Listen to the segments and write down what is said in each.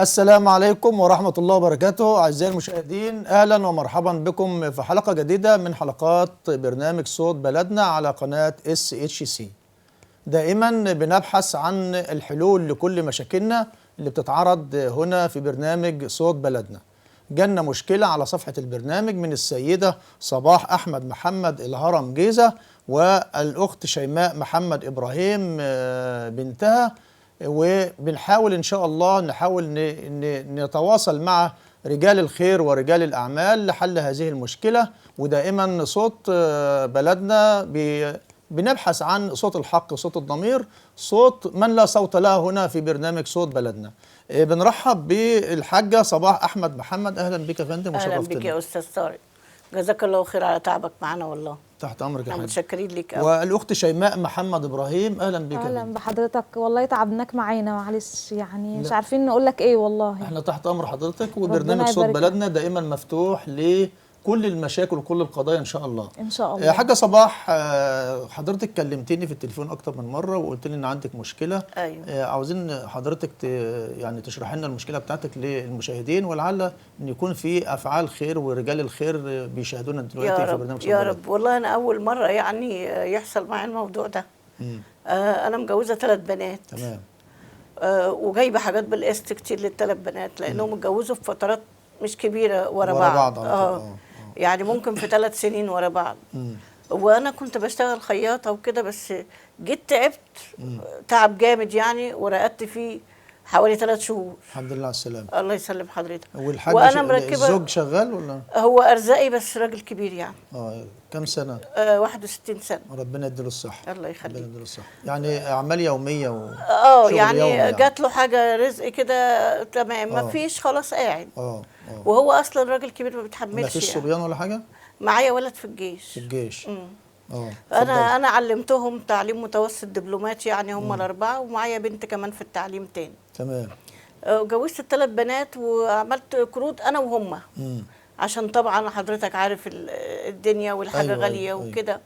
السلام عليكم ورحمة الله وبركاته. أعزائي المشاهدين، أهلا ومرحبا بكم في حلقة جديدة من حلقات برنامج صوت بلدنا على قناة SHC. دائما بنبحث عن الحلول لكل مشاكلنا اللي بتتعرض هنا في برنامج صوت بلدنا. جالنا مشكلة على صفحة البرنامج من السيدة صباح أحمد محمد الهرم جيزة والأخت شيماء محمد إبراهيم بنتها، وبنحاول إن شاء الله نتواصل مع رجال الخير ورجال الأعمال لحل هذه المشكلة. ودائما صوت بلدنا بنبحث عن صوت الحق، صوت الضمير، صوت من لا صوت له هنا في برنامج صوت بلدنا. بنرحب بالحاجة صباح أحمد محمد. أهلا بك يا فندم وشرفتنا. أهلا بك يا أستاذ طارق، جزاك الله خير على تعبك معنا والله. تحت أمرك يا حاج. متشكرين ليك قوي. والأخت شيماء محمد إبراهيم، أهلا بك. أهلا بحضرتك، والله تعبناك معانا، معلش يعني مش عارفين نقول لك إيه والله. احنا تحت أمر حضرتك، وبرنامج صوت بلدنا دائما مفتوح لكل المشاكل وكل القضايا إن شاء الله. إن شاء الله. حاجة صباح، حضرتك كلمتني في التليفون أكتر من مرة وقلت لي إن عندك مشكلة. أيوة. عاوزين حضرتك يعني تشرح لنا المشكلة بتاعتك للمشاهدين، ولعل إن يكون في أفعال خير ورجال الخير بيشاهدونا دلوقتي في برنامج صوت يا بلدنا. رب. والله أنا أول مرة يعني يحصل معي الموضوع ده. أنا مجوزة 3 بنات. تمام. وجايبة حاجات بالقسط كتير لل3 بنات، لأنهم اتجوزوا في فترات مش كبيرة ورا بعض. يعني ممكن في 3 سنين ورا بعض. وانا كنت بشتغل خياطه وكده، بس جيت تعبت تعب جامد يعني، ورقدت فيه حوالي 3 شهور. الحمد لله على السلامه. الله يسلم حضرتك. والحاج وانا مركبه. الزوج شغال ولا؟ هو ارزاقي بس راجل كبير يعني. كم سنه؟ 61 سنه. ربنا يديله الصحه. الله يخليك. ربنا يديله الصحه. يعني اعمال يوميه يعني جات له حاجه رزق كده تمام، ما فيش خلاص قاعد. وهو اصلا راجل كبير ما بيتحملش. ما فيش صبيان ولا حاجه؟ معايا ولد في الجيش. في الجيش. انا علمتهم تعليم متوسط دبلومات يعني، هم ال4، ومعايا بنت كمان في التعليم تاني. تمام. جوزت ال3 بنات وعملت قروض انا وهم، عشان طبعا حضرتك عارف الدنيا والحاجه أيوة غاليه وكده.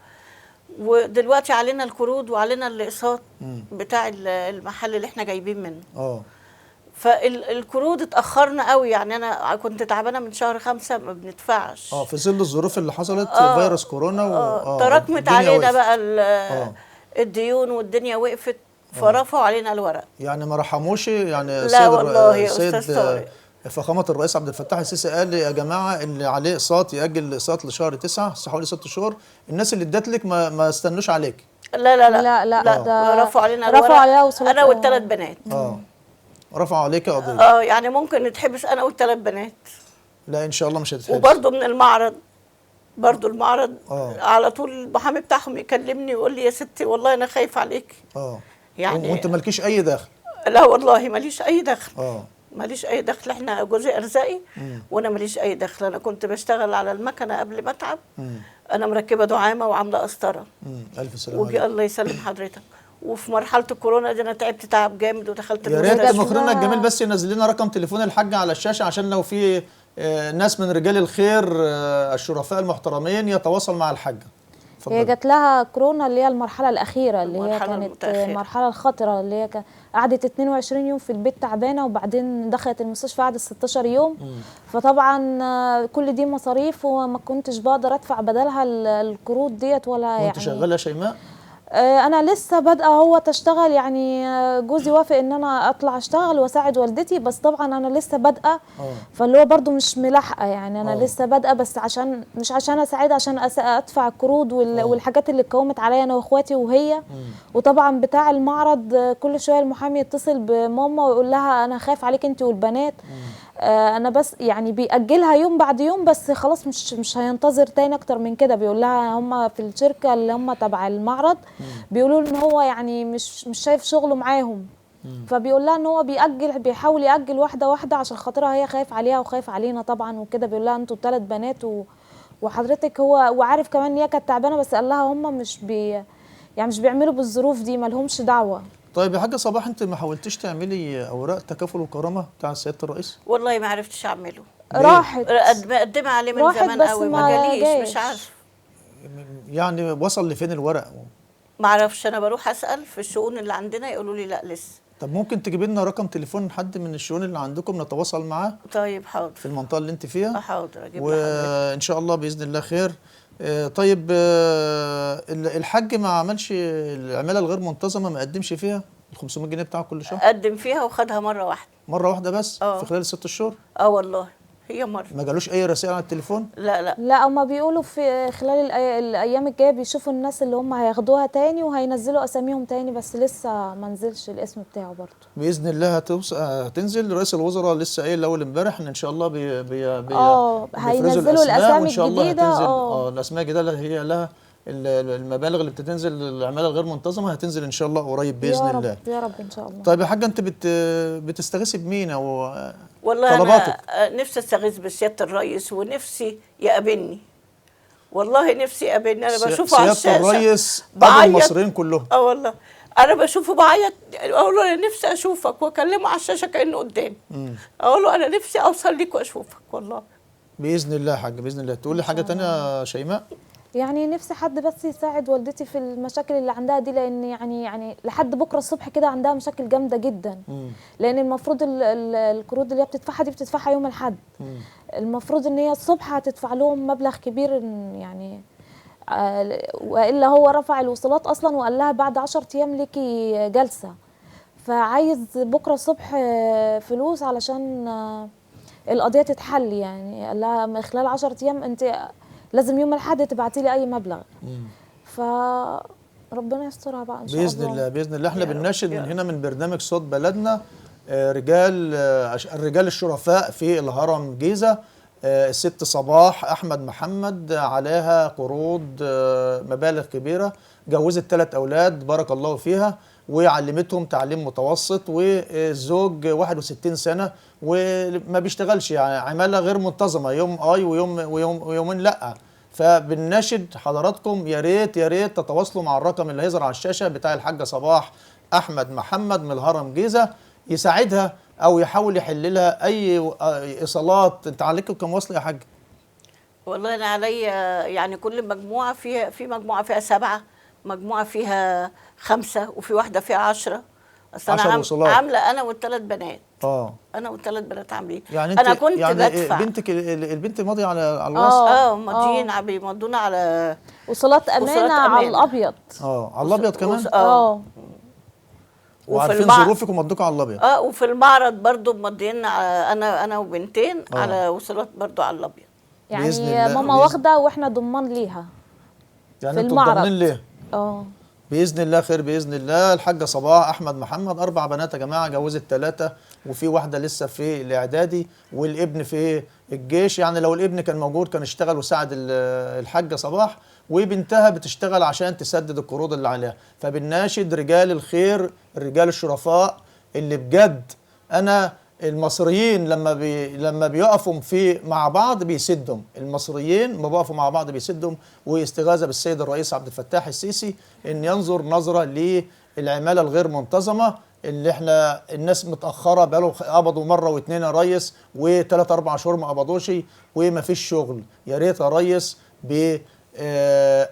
ودلوقتي علينا القروض وعلينا الاقساط بتاع المحل اللي احنا جايبين منه. فالقروض اتاخرنا قوي يعني. انا كنت تعبانه من شهر 5 ما بندفعش. في ظل الظروف اللي حصلت فيروس كورونا تراكمت علينا بقى الديون والدنيا وقفت، فرفعوا علينا الورق. يعني ما رحموش يعني. لا والله يا استاذ طارق، فخامة الرئيس عبد الفتاح السيسي قال يا جماعه اللي عليه اقساط ياجل الاقساط لشهر 9، حوالي 6 شهور. الناس اللي ادت لك ما استنوش عليك. لا لا لا لا, لا ده رفعوا علينا الورق. انا وال3 بنات. رفعوا عليك قضيه. يعني ممكن نتحبس انا وال3 بنات. لا ان شاء الله مش هتتحبس. وبرضه من المعرض، برضه المعرض على طول المحامي بتاعهم يكلمني ويقول لي يا ستي والله انا خايف عليك. يعني وانت مالكيش اي دخل؟ لا والله ماليش اي دخل. ماليش اي دخل. احنا جوزي ارزاقي وانا ماليش اي دخل. انا كنت بشتغل على المكنه قبل ما اتعب. انا مركبه دعامه وعامله قسطره. الف سلامه. الله يسلم حضرتك. وفي مرحله الكورونا دي انا تعبت تعب جامد ودخلت يا ريت مخرجنا الجميل بس ينزل لنا رقم تليفون الحاجه على الشاشه، عشان لو في ناس من رجال الخير الشرفاء المحترمين يتواصل مع الحاجه. هي جات لها كورونا اللي هي المرحله الاخيره، اللي هي كانت المرحله الخطره، اللي هي قعدت 22 يوم في البيت تعبانه، وبعدين دخلت المستشفى قعدت 16 يوم. فطبعا كل دي مصاريف وما كنتش بقدر ادفع بدلها القروض ديت ولا يعني. وانت شغاله يا شيماء؟ انا لسه بادئه هو تشتغل يعني. جوزي وافق ان انا اطلع اشتغل واساعد والدتي، بس طبعا انا لسه بادئه. فاللي هو برضو مش ملاحقه يعني. انا لسه بادئه، بس مش عشان اساعد، عشان ادفع القروض والحاجات اللي اتكومت عليا انا واخواتي وهي. وطبعا بتاع المعرض كل شويه المحامي يتصل بماما ويقول لها انا خايف عليك انت والبنات. انا بس يعني بيأجلها يوم بعد يوم، بس خلاص مش هينتظر تاني اكتر من كده. بيقول لها هم في الشركه اللي هم تبع المعرض بيقولوا ان هو يعني مش شايف شغله معاهم. فبيقول لها ان هو بيحاول يأجل واحده واحده عشان خاطرها هي، خايف عليها وخايف علينا طبعا وكده. بيقول لها انتوا 3 بنات وحضرتك هو وعارف كمان ان هي كانت تعبانه، بس قال لها هم يعني مش بيعملوا بالظروف دي، ما لهمش دعوه. طيب يا حاجه صباح، انت ما حاولتيش تعملي اوراق تكافل وكرامه بتاع سياده الرئيس؟ والله ما عرفتش اعمله. راحت مقدمه عليه من زمان قوي، ما جاليش. مش عارف يعني وصل لفين الورق؟ ما اعرفش. انا بروح اسال في الشؤون اللي عندنا يقولوا لي لا لسه. طب ممكن تجيبي لنا رقم تليفون حد من الشؤون اللي عندكم نتواصل معاه طيب حاضر. في المنطقه اللي انت فيها؟ حاضر اجيب لحضرتك. وان شاء الله باذن الله خير. طيب الحاج ما عملش العماله الغير منتظمه، ما قدمش فيها ال 500 جنيه بتاعه كل شهر؟ قدم فيها وخدها مره واحده. مره واحده بس في خلال ال6 شهور؟ والله هي مره. ما جالوش اي رسائل على التليفون؟ لا هما بيقولوا في خلال الايام الجايه بيشوفوا الناس اللي هم هياخدوها تاني وهينزلوا اساميهم تاني، بس لسه ما نزلش الاسم بتاعه برضه. باذن الله هتنزل. رئيس الوزراء لسه قايل اول امبارح ان شاء الله هينزلوا الاسامي الجديده. الاسماء الجديده اللي هي لها المبالغ اللي بتنزل العماله الغير منتظمه هتنزل ان شاء الله قريب باذن الله. يا رب ان شاء الله. طيب يا حاجه، انت بتستغيثي بمين او والله طلباتك؟ انا نفسي استغيث بسياده الرئيس ونفسي يقابلني، والله نفسي يقابلني. انا بشوفه على الشاشه سياده الرئيس ابو المصريين كلهم. والله انا بشوفه بعيط، اقول له انا نفسي اشوفك واكلمه على الشاشه كانه قدامي. اقول له انا نفسي اوصل ليك واشوفك والله. باذن الله يا حاج، باذن الله. تقول لي حاجه ثانيه يا شيماء؟ يعني نفسي حد بس يساعد والدتي في المشاكل اللي عندها دي، لان يعني لحد بكره الصبح كده عندها مشاكل جامده جدا. لان المفروض القروض اللي هي بتدفعها دي بتدفعها يوم الاحد. المفروض ان هي الصبح هتدفع لهم مبلغ كبير يعني، والا هو رفع الوصولات اصلا وقال لها بعد 10 ايام ليكي جلسه، فعايز بكره الصبح فلوس علشان القضيه تتحل. يعني قال لها خلال 10 ايام انت لازم يوم الاحد تبعتي لي اي مبلغ. فربنا يسترها بقى ان شاء الله. باذن الله باذن الله. احنا بنناشد من هنا من برنامج صوت بلدنا الرجال الشرفاء في الهرم جيزه. الست صباح احمد محمد عليها قروض مبالغ كبيره، جوزت 3 اولاد بارك الله فيها وعلمتهم تعليم متوسط، والزوج 61 سنه وما بيشتغلش، يعني عماله غير منتظمه، يوم ويومين لا. فبنناشد حضراتكم يا ريت تتواصلوا مع الرقم اللي هيظهر على الشاشه بتاع الحاجه صباح احمد محمد من الهرم جيزه، يساعدها او يحاول يحل لها اي ايصالات. انت عليك كم وصل يا حاج؟ والله انا عليا يعني كل مجموعه فيها، في مجموعه فيها 7، مجموعه فيها 5، وفي واحده فيها 10. اصل انا عامله انا وال3 بنات. انا وال3 بنات عاملين. يعني انا كنت بدفع. بنتك البنت ماضيه على الوصل؟ ماضيين بيمضونا على وصولات امانه على الابيض. على الابيض كمان. وعارفين ظروفك ومضوكوا على الابيض. وفي المعرض برضو مضيين انا وبنتين على وصولات برضو على الابيض. يعني ماما واخده واحنا ضمان ليها. يعني انتوا ضامنين ليه؟ باذن الله خير باذن الله. الحاجه صباح احمد محمد 4 بنات يا جماعه، جوزت 3 وفي واحده لسه في الاعدادي والابن في الجيش. يعني لو الابن كان موجود كان اشتغل وساعد الحاجه صباح، وبنتها بتشتغل عشان تسدد القروض اللي عليها. فبنناشد رجال الخير، الرجال الشرفاء اللي بجد انا المصريين لما بيقفوا مع بعض بيسدهم. المصريين ما بيقفوا مع بعض بيسدهم. واستغاثه بالسيد الرئيس عبد الفتاح السيسي ان ينظر نظره للعماله الغير منتظمه اللي احنا الناس متاخره، بقالوا قبضوا مره و2 يا ريس، و3 4 شهور ما قبضوش وما فيش شغل. يا ريت يا ريس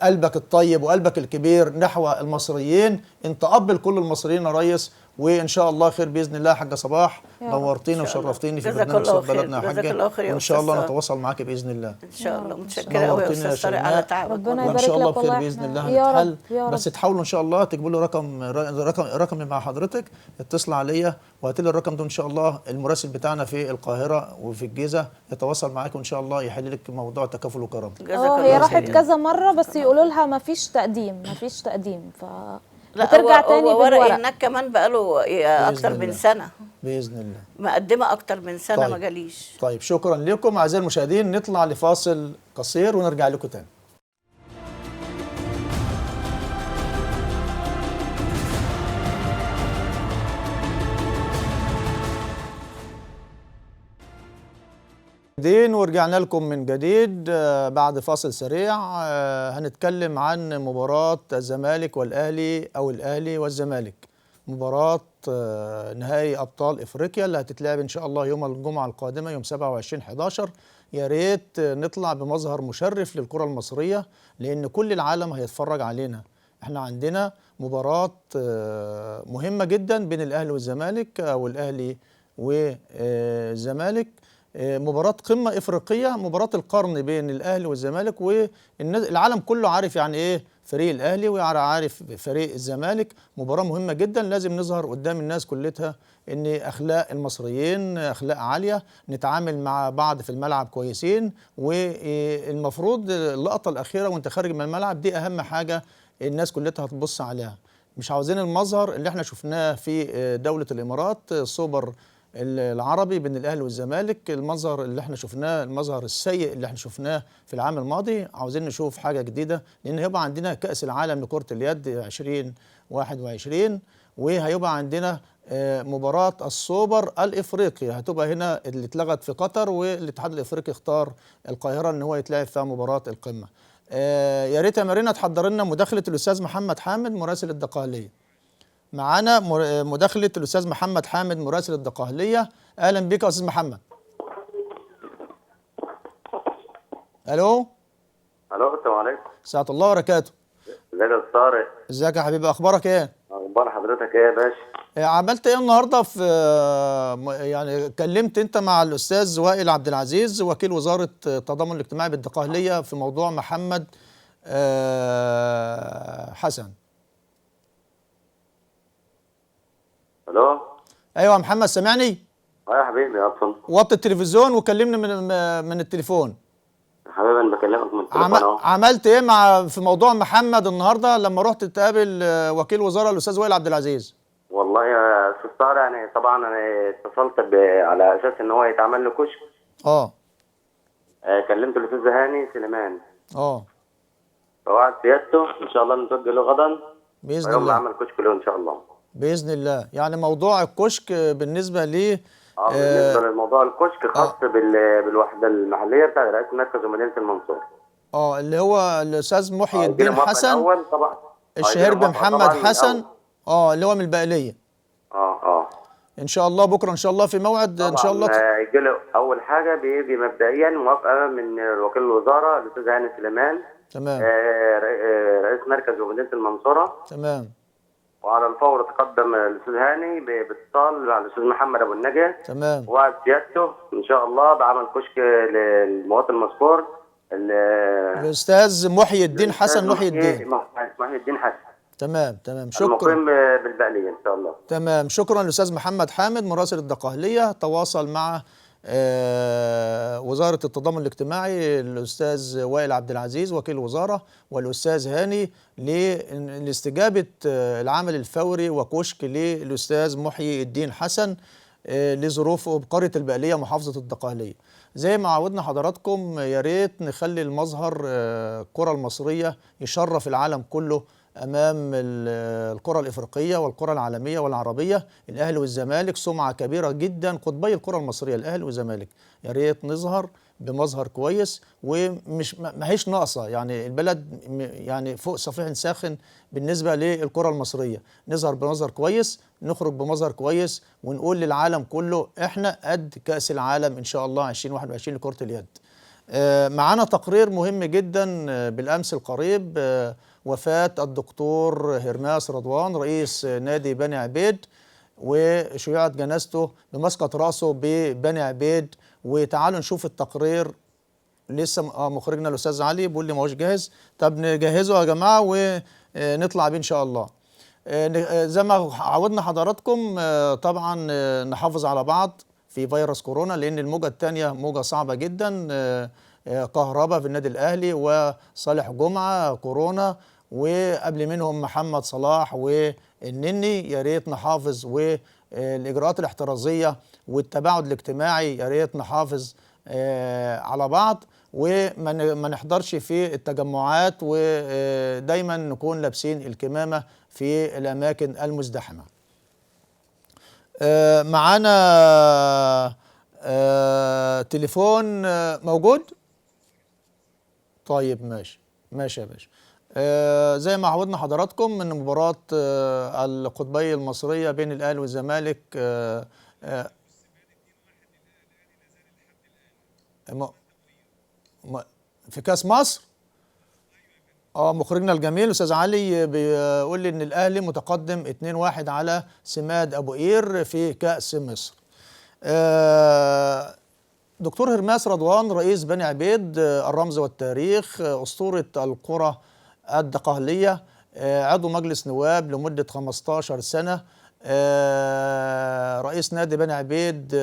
قلبك الطيب وقلبك الكبير نحو المصريين، انت اب لكل المصريين يا ريس. وان شاء الله خير باذن الله. حاجه صباح نورتيني وشرفتيني في برنامج صوت بلدنا يا حاجه، وان شاء الله نتواصل معاك باذن الله. ان شاء الله. متشكره قوي يا استاذ طارق على تعبك، ربنا وان شاء الله بخير باذن الله هنتحل. بس تحاولوا ان شاء الله تجيبوا لي رقم مع حضرتك، اتصل عليا وهات لي الرقم ده ان شاء الله. المراسل بتاعنا في القاهره وفي الجيزه يتواصل معاك وان شاء الله يحل لك موضوع تكافل وكرامه. هي راحت كذا مره بس يقولوا لها ما فيش تقديم ف بترجع تاني بالورق. هناك كمان بقاله اكتر من سنه باذن الله، مقدمه اكتر من سنه. طيب. ما جاليش. طيب شكرا لكم اعزائي المشاهدين. نطلع لفاصل قصير ونرجع لكم تاني. ورجعنا لكم من جديد بعد فاصل سريع. هنتكلم عن مباراة الزمالك والأهلي أو الأهلي والزمالك، مباراة نهائي أبطال إفريقيا اللي هتتلعب إن شاء الله يوم الجمعة القادمة يوم 27/11. يا ريت نطلع بمظهر مشرف للكرة المصرية لأن كل العالم هيتفرج علينا. احنا عندنا مباراة مهمة جدا بين الأهلي والزمالك أو الأهلي والزمالك. مباراة قمة إفريقية، مباراة القرن بين الأهلي والزمالك، والعالم كله عارف يعني إيه فريق الأهلي وعارف فريق الزمالك. مباراة مهمة جدا، لازم نظهر قدام الناس كلها إن أخلاق المصريين أخلاق عالية، نتعامل مع بعض في الملعب كويسين، والمفروض اللقطة الأخيرة وأنت خارج من الملعب دي أهم حاجة الناس كلها هتبص عليها. مش عاوزين المظهر اللي احنا شفناه في دولة الإمارات، سوبر العربي بين الأهلي والزمالك، المظهر اللي احنا شفناه، المظهر السيء اللي احنا شفناه في العام الماضي. عاوزين نشوف حاجة جديدة، لأن هيبقى عندنا كأس العالم لكرة اليد 2021، وهيبقى عندنا مباراة السوبر الإفريقي هتبقى هنا اللي اتلغت في قطر، والاتحاد الإفريقي اختار القاهرة ان هو يتلعب فيها مباراة القمة. يا ريت يا مارينا تحضر لنا مداخلة الأستاذ محمد حامد مراسل الدقهلية. معانا مداخلة الأستاذ محمد حامد مراسل الدقهلية. أهلا بك يا أستاذ محمد. ألو. الو، السلام عليكم. ساعة الله وبركاته. ازيك يا استاذ طارق؟ ازيك يا حبيبي، أخبارك إيه؟ اخبار حضرتك ايه يا باشا؟ عملت إيه النهاردة في يعني كلمت أنت مع الأستاذ وائل عبد العزيز وكيل وزارة التضامن الاجتماعي بالدقهلية في موضوع محمد حسن؟ الو. ايوه يا محمد، سامعني؟ اه يا حبيبي يا اصلا. وطي التلفزيون وكلمني من التليفون. حبيبي انا بكلمك من التليفون اهو. عملت ايه في موضوع محمد النهارده لما رحت تقابل وكيل وزاره الاستاذ وائل عبد العزيز؟ والله يا استاذ طارق، يعني طبعا انا اتصلت على اساس ان هو يتعمل له كشك. كلمت الاستاذ هاني سليمان. فوعد سيادته ان شاء الله نتوجه له غدا باذن الله، عمل كشك له ان شاء الله باذن الله. يعني موضوع الكشك بالنسبه لي بالنسبه للموضوع الكشك خاص بالوحده المحليه بتاع رئيس مركز ومدينه المنصوره. اللي هو الاستاذ محي الدين حسن، طبعا الشهير بمحمد حسن، اللي هو من البقليه. ان شاء الله بكره ان شاء الله في موعد ان شاء الله. يجي له اول حاجه بيجي مبدئيا موافقه من وكيل الوزاره الاستاذ هاني سليمان. تمام. رئيس مركز ومدينه المنصوره. تمام. وعلى الفور تقدم الاستاذ هاني باتصال على الاستاذ محمد ابو النجا. تمام. وعد سيادته ان شاء الله بعمل كشك للمواطن المذكور الاستاذ محي الدين حسن. محي الدين حسن. تمام. شكرا. المقيم بالبقليه ان شاء الله. تمام. شكرا للاستاذ محمد حامد مراسل الدقهليه. تواصل مع وزاره التضامن الاجتماعي الاستاذ وائل عبد العزيز وكيل الوزاره والاستاذ هاني لاستجابه العمل الفوري وكشك للاستاذ محي الدين حسن لظروفه بقريه البقليه محافظه الدقهليه. زي ما عودنا حضراتكم، يا ريت نخلي المظهر الكره المصريه يشرف العالم كله امام الكره الافريقيه والكره العالميه والعربيه. الاهلي والزمالك سمعه كبيره جدا، قطبي الكره المصريه الاهلي والزمالك. يا ريت نظهر بمظهر كويس، ومش ما هيش ناقصه، يعني البلد يعني فوق صفيح ساخن بالنسبه للكره المصريه. نظهر بمظهر كويس، نخرج بمظهر كويس، ونقول للعالم كله احنا قد كاس العالم ان شاء الله 2021 لكره اليد. معانا تقرير مهم جدا بالامس القريب، وفاة الدكتور هرماس رضوان رئيس نادي بني عبيد، وشيعت جنازته بمسقط راسه ببني عبيد. وتعالوا نشوف التقرير. لسه مخرجنا الاستاذ علي بيقول لي ما هوش جاهز. طب نجهزه يا جماعه ونطلع بيه ان شاء الله. زي ما عودنا حضراتكم، طبعا نحافظ على بعض في فيروس كورونا، لان الموجه الثانيه موجه صعبه جدا. كهربا في النادي الاهلي وصالح جمعه كورونا، وقبل منهم محمد صلاح والنني. يا ريت نحافظ، والاجراءات الاحترازيه والتباعد الاجتماعي يا ريت نحافظ على بعض، وما نحضرش في التجمعات، ودايما نكون لابسين الكمامه في الاماكن المزدحمه. معانا تليفون موجود؟ طيب ماشي يا باشا. زي ما عودنا حضراتكم ان مباراة القطبية المصرية بين الاهلي والزمالك في كاس مصر. مخرجنا الجميل استاذ علي بيقول لي ان الاهلي متقدم 2-1 على سماد ابو قير في كأس مصر. دكتور هرماس رضوان رئيس بني عبيد، الرمز والتاريخ، أسطورة القرى الدقهلية، عضو مجلس نواب لمدة 15 سنة، رئيس نادي بني عبيد،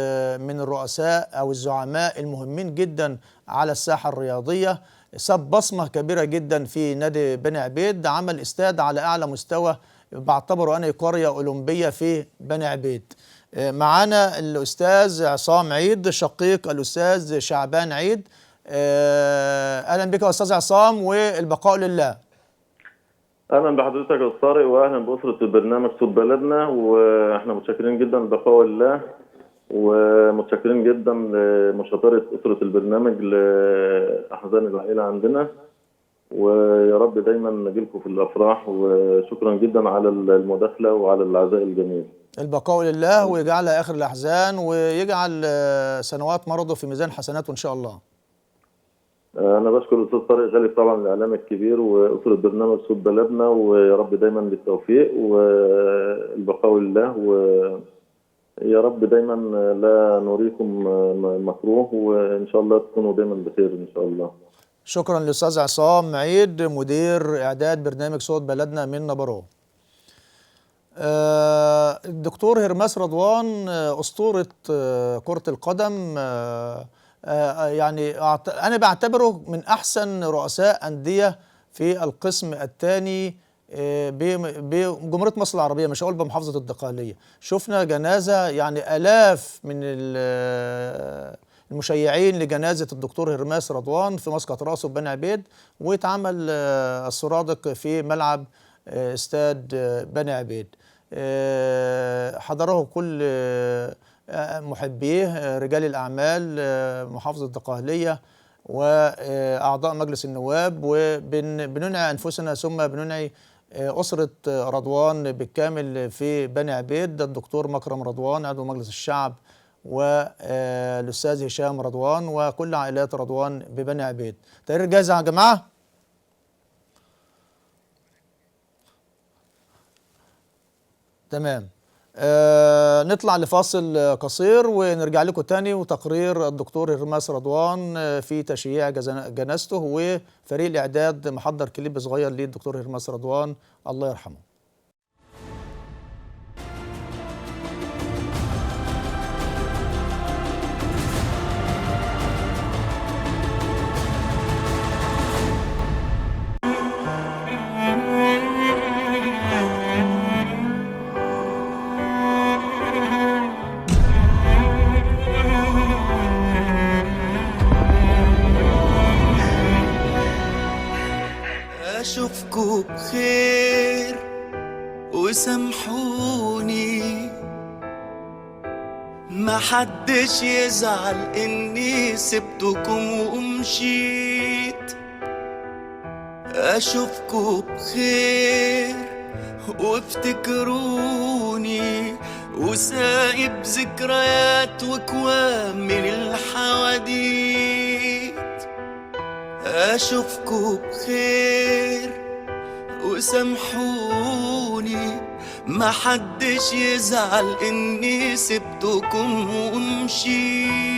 من الرؤساء أو الزعماء المهمين جدا على الساحة الرياضية، ساب بصمة كبيرة جدا في نادي بني عبيد، عمل استاد على أعلى مستوى بعتبره أنا قرية أولمبية في بني عبيد. معانا الأستاذ عصام عيد شقيق الأستاذ شعبان عيد. أهلا بك يا أستاذ عصام، والبقاء لله. اهلا بحضرتك يا استاذ طارق، واهلا باسره البرنامج صوت بلدنا، واحنا متشكرين جدا لبقاء الله، ومتشكرين جدا لمشاطره اسره البرنامج لاحزان العائله عندنا، ويا رب دايما نجيلكم في الافراح، وشكرا جدا على المداخله وعلى العزاء الجميل. البقاء لله، ويجعلها اخر الاحزان، ويجعل سنوات مرضه في ميزان حسناته ان شاء الله. انا بشكر الاستاذ طارق غالي طبعا الاعلام الكبير واسره برنامج صوت بلدنا، ويا رب دايما بالتوفيق والبقاء لله، ويا رب دايما لا نريكم مكروه، وان شاء الله تكونوا دايما بخير ان شاء الله. شكرا للاستاذ عصام عيد مدير اعداد برنامج صوت بلدنا من نبرو. الدكتور هرماس رضوان أسطورة كرة القدم، يعني أنا بعتبره من أحسن رؤساء أندية في القسم الثاني بجمهورية مصر العربية، مش هقول بمحافظة الدقهلية. شفنا جنازة، يعني آلاف من المشيعين لجنازة الدكتور هرماس رضوان في مسقط راسه بني عبيد، واتعمل السرادق في ملعب استاد بني عبيد. حضره كل محبيه رجال الأعمال محافظة الدقهلية وأعضاء مجلس النواب، وبننعي أنفسنا ثم بننعي أسرة رضوان بالكامل في بني عبيد، الدكتور مكرم رضوان عضو مجلس الشعب، والأستاذ هشام رضوان، وكل عائلات رضوان ببني عبيد. تقرير جاهز يا جماعة؟ تمام. نطلع لفاصل قصير ونرجع لكم تاني، وتقرير الدكتور هرماس رضوان في تشييع جنازته، وفريق الإعداد محضر كليب صغير للدكتور هرماس رضوان الله يرحمه. أشوفكوا بخير وسامحوني، ما حدش يزعل إني سبتكم ومشيت. أشوفكوا بخير وافتكروني، وسايب ذكريات وكوام من الحواديت. أشوفكوا بخير وسامحوني، ما حدش يزعل إني سبتكم ومشيت.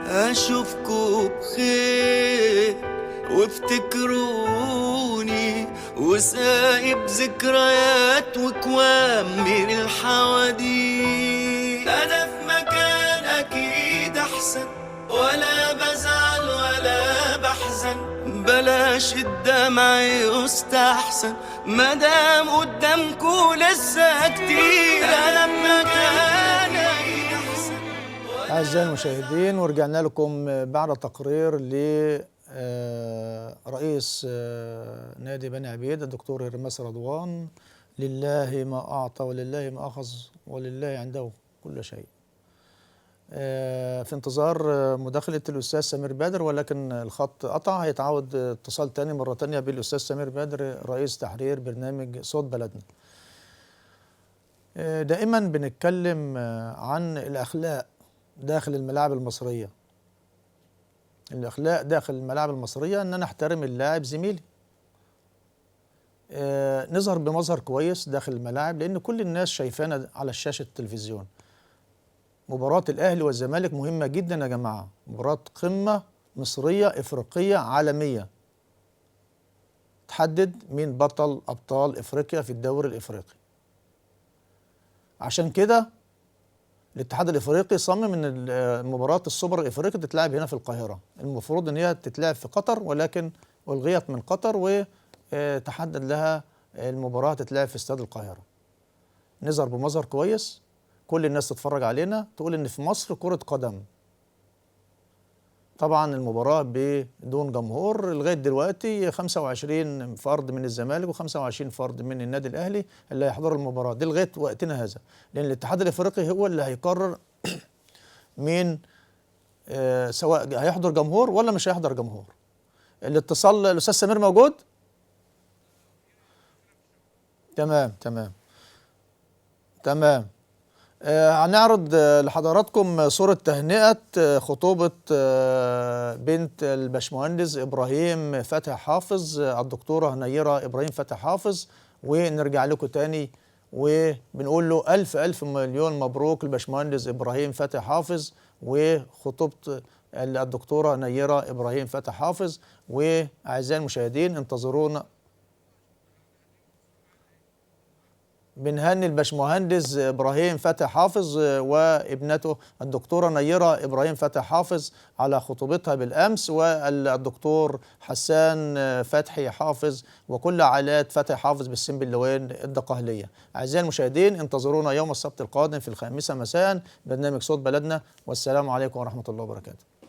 أشوفكوا بخير وافتكروني، وسايب ذكريات وكوام من الحواديت. أنا في مكان أكيد أحسن، ولا بزعل ولا بحزن، بلاش الدمع يستحسن، مدام قدامكوا لسه كتير. أنا في مكان أكيد أحسن. أعزائي المشاهدين، ورجعنا لكم بعد تقرير لرئيس نادي بني عبيد الدكتور هرماس رضوان. لله ما أعطى ولله ما أخذ ولله عنده كل شيء. في انتظار مداخلة الأستاذ سمير بدر، ولكن الخط قطع. هيتعود اتصال تاني مرة تانية بالأستاذ سمير بدر رئيس تحرير برنامج صوت بلدنا. دائما بنتكلم عن الأخلاق داخل الملاعب المصرية. الاخلاق داخل الملاعب المصريه ان انا احترم اللاعب زميلي، نظهر بمظهر كويس داخل الملاعب، لان كل الناس شايفانا على شاشه التلفزيون. مباراه الاهلي والزمالك مهمه جدا يا جماعه، مباراه قمه مصريه افريقيه عالميه تحدد مين بطل ابطال افريقيا في الدوري الافريقي. عشان كده الاتحاد الافريقي صمم ان مباراه السوبر الافريقي تتلعب هنا في القاهره، المفروض ان هي تتلعب في قطر ولكن الغيت من قطر وتحدد لها المباراه تتلعب في استاد القاهره. نظهر بمظهر كويس، كل الناس تتفرج علينا تقول ان في مصر كره قدم. طبعا المباراه بدون جمهور لغايه دلوقتي 25 فرد من الزمالك و25 فرد من النادي الاهلي اللي هيحضروا المباراه دي لغايه وقتنا هذا، لان الاتحاد الافريقي هو اللي هيقرر مين سواء هيحضر جمهور ولا مش هيحضر جمهور. الاتصال الاستاذ سمير موجود؟ تمام تمام تمام. هنعرض لحضراتكم صورة تهنئة خطوبة بنت الباشمهندس إبراهيم فتحي حافظ، الدكتورة نيرة إبراهيم فتحي حافظ، ونرجع لكم تاني وبنقول له ألف ألف مليون مبروك الباشمهندس إبراهيم فتحي حافظ وخطوبة الدكتورة نيرة إبراهيم فتحي حافظ. وأعزائي المشاهدين انتظرونا، بنهني الباشمهندس ابراهيم فتحي حافظ وابنته الدكتوره نيره ابراهيم فتحي حافظ على خطوبتها بالامس، والدكتور حسان فتحي حافظ وكل عائلات فتحي حافظ بالسنبلاوين الدقهليه. اعزائي المشاهدين انتظرونا يوم السبت القادم في 5 مساء برنامج صوت بلدنا، والسلام عليكم ورحمه الله وبركاته.